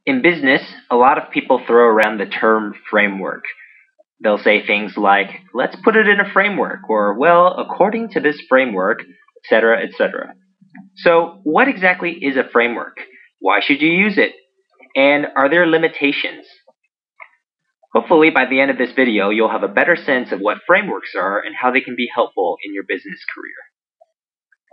In business, a lot of people throw around the term framework. They'll say things like, let's put it in a framework, or, well, according to this framework, etc., etc. So, what exactly is a framework? Why should you use it? And are there limitations? Hopefully, by the end of this video, you'll have a better sense of what frameworks are and how they can be helpful in your business career.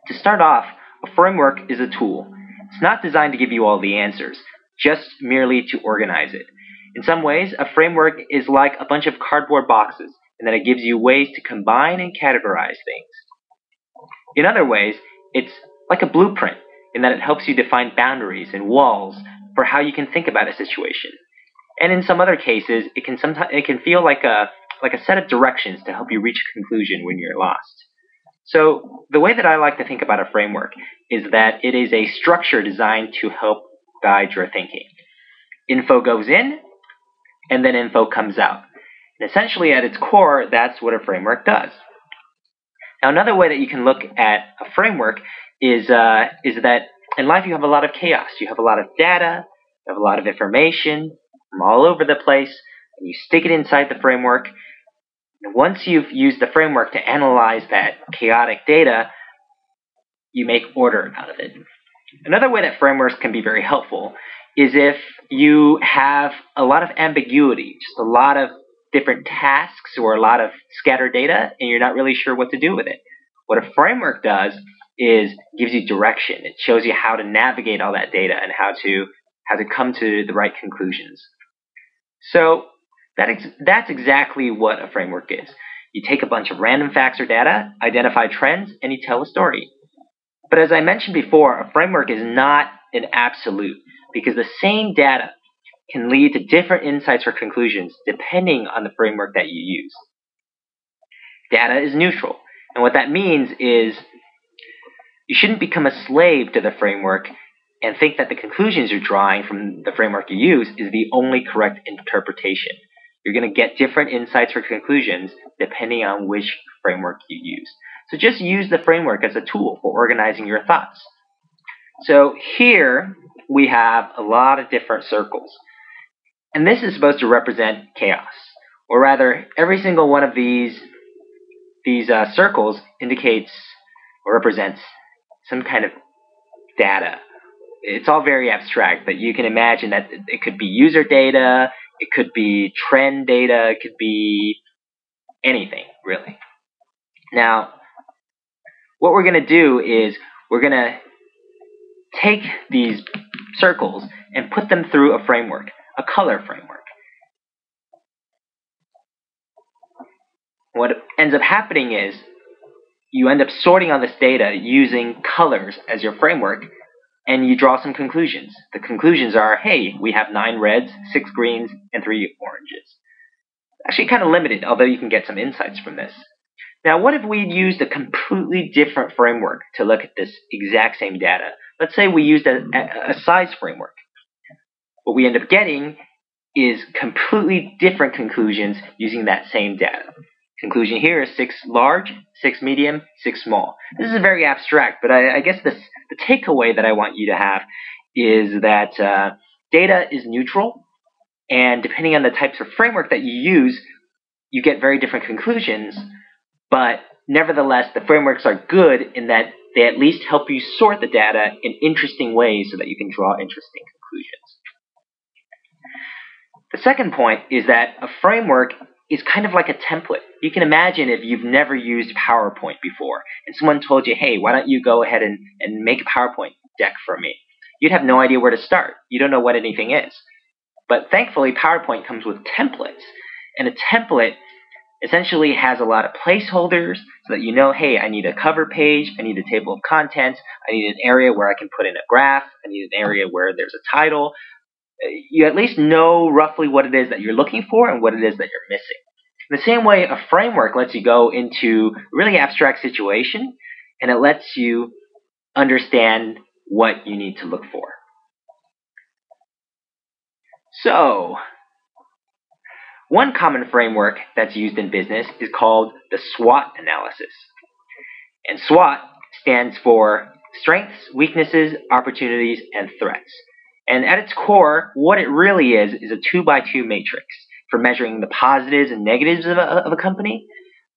To start off, a framework is a tool. It's not designed to give you all the answers, just merely to organize it. In some ways, a framework is like a bunch of cardboard boxes, in that it gives you ways to combine and categorize things. In other ways, it's like a blueprint, in that it helps you define boundaries and walls for how you can think about a situation. And in some other cases, it can feel like a set of directions to help you reach a conclusion when you're lost. So the way that I like to think about a framework is that it is a structure designed to help guide your thinking. Info goes in, and then info comes out. And essentially, at its core, that's what a framework does. Now, another way that you can look at a framework is that in life you have a lot of chaos. You have a lot of data, you have a lot of information from all over the place, and you stick it inside the framework. And once you've used the framework to analyze that chaotic data, you make order out of it. Another way that frameworks can be very helpful is if you have a lot of ambiguity, just a lot of different tasks or a lot of scattered data, and you're not really sure what to do with it. What a framework does is gives you direction. It shows you how to navigate all that data and how to come to the right conclusions. So that's exactly what a framework is. You take a bunch of random facts or data, identify trends, and you tell a story. But as I mentioned before, a framework is not an absolute, because the same data can lead to different insights or conclusions depending on the framework that you use. Data is neutral, and what that means is you shouldn't become a slave to the framework and think that the conclusions you're drawing from the framework you use is the only correct interpretation. You're going to get different insights or conclusions depending on which framework you use. So just use the framework as a tool for organizing your thoughts. So here we have a lot of different circles. And this is supposed to represent chaos. Or rather, every single one of these circles indicates or represents some kind of data. It's all very abstract, but you can imagine that it could be user data, it could be trend data, it could be anything, really. Now, what we're going to do is we're going to take these circles and put them through a framework, a color framework. What ends up happening is you end up sorting on this data using colors as your framework, and you draw some conclusions. The conclusions are, hey, we have 9 reds, 6 greens, and 3 oranges. Actually kind of limited, although you can get some insights from this. Now, what if we used a completely different framework to look at this exact same data? Let's say we used a size framework. What we end up getting is completely different conclusions using that same data. Conclusion here is 6 large, 6 medium, 6 small. This is very abstract, but I guess the takeaway that I want you to have is that data is neutral, and depending on the types of framework that you use, you get very different conclusions, but nevertheless, the frameworks are good in that they at least help you sort the data in interesting ways so that you can draw interesting conclusions. The second point is that a framework is kind of like a template. You can imagine if you've never used PowerPoint before, and someone told you, hey, why don't you go ahead and make a PowerPoint deck for me? You'd have no idea where to start. You don't know what anything is. But thankfully, PowerPoint comes with templates, and a template essentially has a lot of placeholders so that you know, hey, I need a cover page, I need a table of contents, I need an area where I can put in a graph, I need an area where there's a title. You at least know roughly what it is that you're looking for and what it is that you're missing. In the same way, a framework lets you go into a really abstract situation, and it lets you understand what you need to look for. So, one common framework that's used in business is called the SWOT analysis. And SWOT stands for strengths, weaknesses, opportunities, and threats. And at its core, what it really is a 2x2 matrix for measuring the positives and negatives of a company,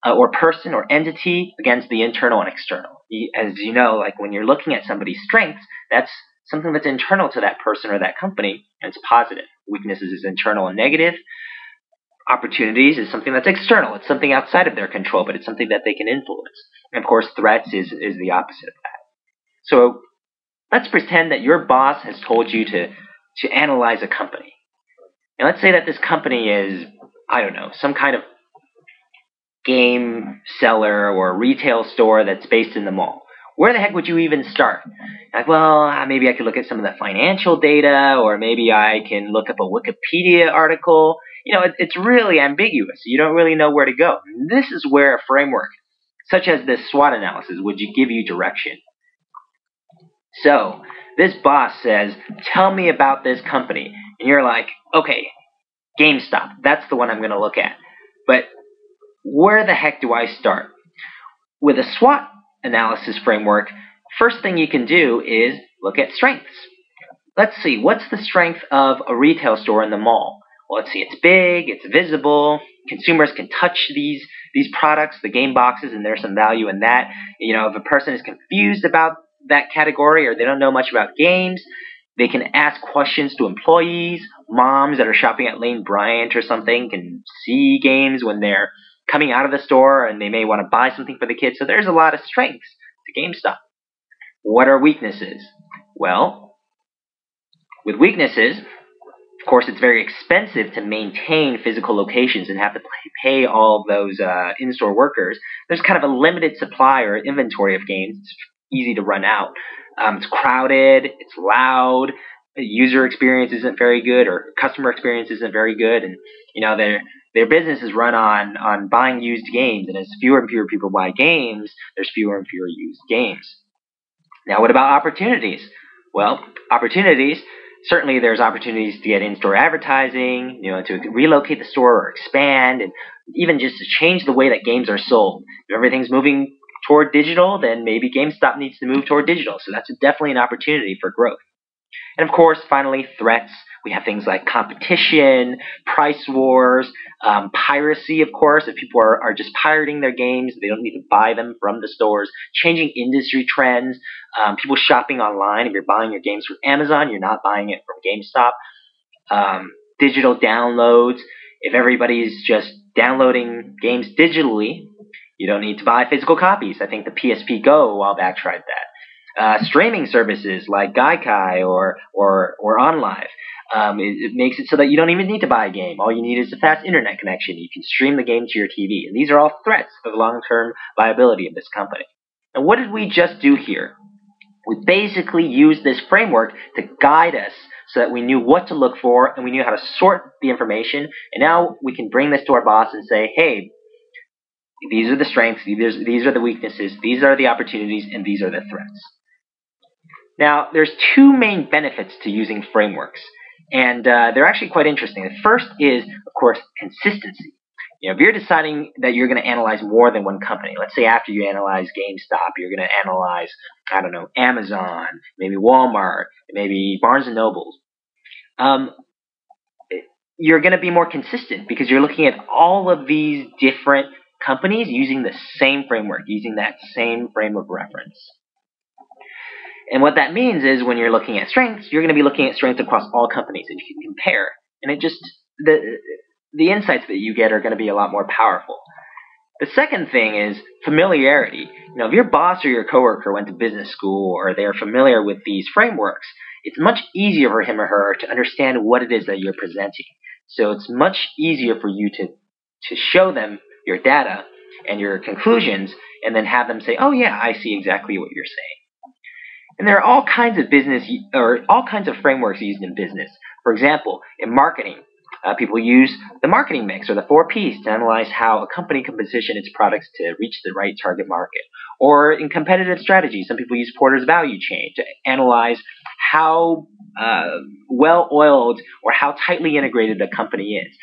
or person or entity against the internal and external. As you know, like when you're looking at somebody's strengths, that's something that's internal to that person or that company, and it's positive. Weaknesses is internal and negative. Opportunities is something that's external. It's something outside of their control, but it's something that they can influence. And of course, threats is the opposite of that. So let's pretend that your boss has told you to analyze a company. And let's say that this company is, I don't know, some kind of game seller or retail store that's based in the mall. Where the heck would you even start? Like, well, maybe I could look at some of the financial data, or maybe I can look up a Wikipedia article. It's really ambiguous. You don't really know where to go. This is where a framework, such as this SWOT analysis, would give you direction. So, this boss says, tell me about this company. And you're like, okay, GameStop. That's the one I'm going to look at. But where the heck do I start? With a SWOT analysis framework, first thing you can do is look at strengths. Let's see, what's the strength of a retail store in the mall? Well, let's see, it's big, it's visible, consumers can touch these products, the game boxes, and there's some value in that. If a person is confused about that category or they don't know much about games, they can ask questions to employees. Moms that are shopping at Lane Bryant or something can see games when they're coming out of the store, and they may want to buy something for the kids. So there's a lot of strengths to GameStop. What are weaknesses? Well, with weaknesses, of course, it's very expensive to maintain physical locations and have to pay all those in-store workers. There's kind of a limited supply or inventory of games. It's easy to run out. It's crowded. It's loud. The user experience isn't very good, or customer experience isn't very good, and their business is run on buying used games, and as fewer and fewer people buy games, there's fewer and fewer used games. Now, what about opportunities? Well, opportunities, certainly there's opportunities to get in-store advertising, to relocate the store or expand, and even just to change the way that games are sold. If everything's moving toward digital, then maybe GameStop needs to move toward digital, so that's definitely an opportunity for growth. And of course, finally, threats. We have things like competition, price wars, piracy, of course. If people are just pirating their games, they don't need to buy them from the stores. Changing industry trends, people shopping online. If you're buying your games from Amazon, you're not buying it from GameStop. Digital downloads. If everybody's just downloading games digitally, you don't need to buy physical copies. I think the PSP Go a while back tried that. Streaming services like Gaikai or OnLive. It makes it so that you don't even need to buy a game. All you need is a fast internet connection. You can stream the game to your TV. And these are all threats to the long-term viability of this company. And what did we just do here? We basically used this framework to guide us so that we knew what to look for and we knew how to sort the information. And now we can bring this to our boss and say, hey, these are the strengths, these are the weaknesses, these are the opportunities, and these are the threats. Now, there's two main benefits to using frameworks, and they're actually quite interesting. The first is, of course, consistency. If you're deciding that you're going to analyze more than one company, let's say after you analyze GameStop, you're going to analyze, I don't know, Amazon, maybe Walmart, maybe Barnes & Noble, you're going to be more consistent because you're looking at all of these different companies using the same framework, using that same frame of reference. And what that means is when you're looking at strengths, you're going to be looking at strengths across all companies, and you can compare. And the insights that you get are going to be a lot more powerful. The second thing is familiarity. If your boss or your coworker went to business school or they're familiar with these frameworks, it's much easier for him or her to understand what it is that you're presenting. So it's much easier for you to show them your data and your conclusions and then have them say, oh yeah, I see exactly what you're saying. And there are all kinds of frameworks used in business. For example, in marketing, people use the marketing mix or the 4 Ps to analyze how a company can position its products to reach the right target market. Or in competitive strategy, some people use Porter's value chain to analyze how well-oiled or how tightly integrated a company is.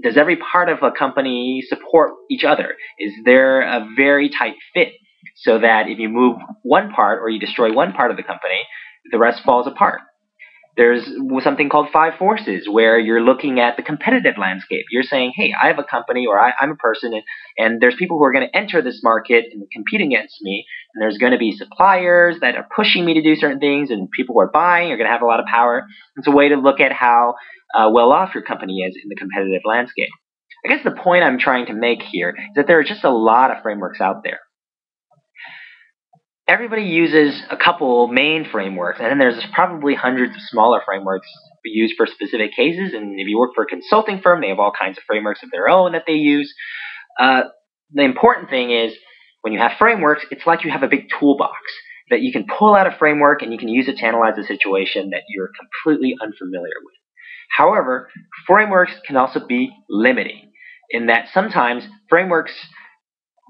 Does every part of a company support each other? Is there a very tight fit so that if you move one part or you destroy one part of the company, the rest falls apart? There's something called five forces, where you're looking at the competitive landscape. You're saying, hey, I have a company, or I'm a person, and there's people who are going to enter this market and compete against me, and there's going to be suppliers that are pushing me to do certain things, and people who are buying are going to have a lot of power. It's a way to look at how well off your company is in the competitive landscape. I guess the point I'm trying to make here is that there are just a lot of frameworks out there. Everybody uses a couple main frameworks, and then there's probably hundreds of smaller frameworks used for specific cases. And if you work for a consulting firm, they have all kinds of frameworks of their own that they use. The important thing is, when you have frameworks, it's like you have a big toolbox that you can pull out a framework and you can use it to analyze a situation that you're completely unfamiliar with. However, frameworks can also be limiting, in that sometimes frameworks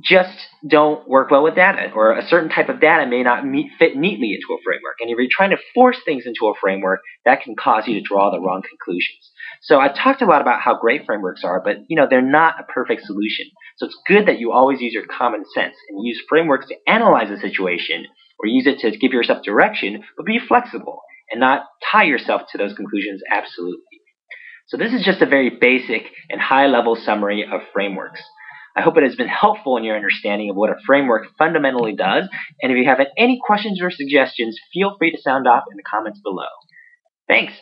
just don't work well with data, or a certain type of data may not fit neatly into a framework. And if you're trying to force things into a framework, that can cause you to draw the wrong conclusions. So I've talked a lot about how great frameworks are, but they're not a perfect solution. So it's good that you always use your common sense and use frameworks to analyze a situation, or use it to give yourself direction, but be flexible and not tie yourself to those conclusions absolutely. So this is just a very basic and high-level summary of frameworks. I hope it has been helpful in your understanding of what a framework fundamentally does, and if you have any questions or suggestions, feel free to sound off in the comments below. Thanks!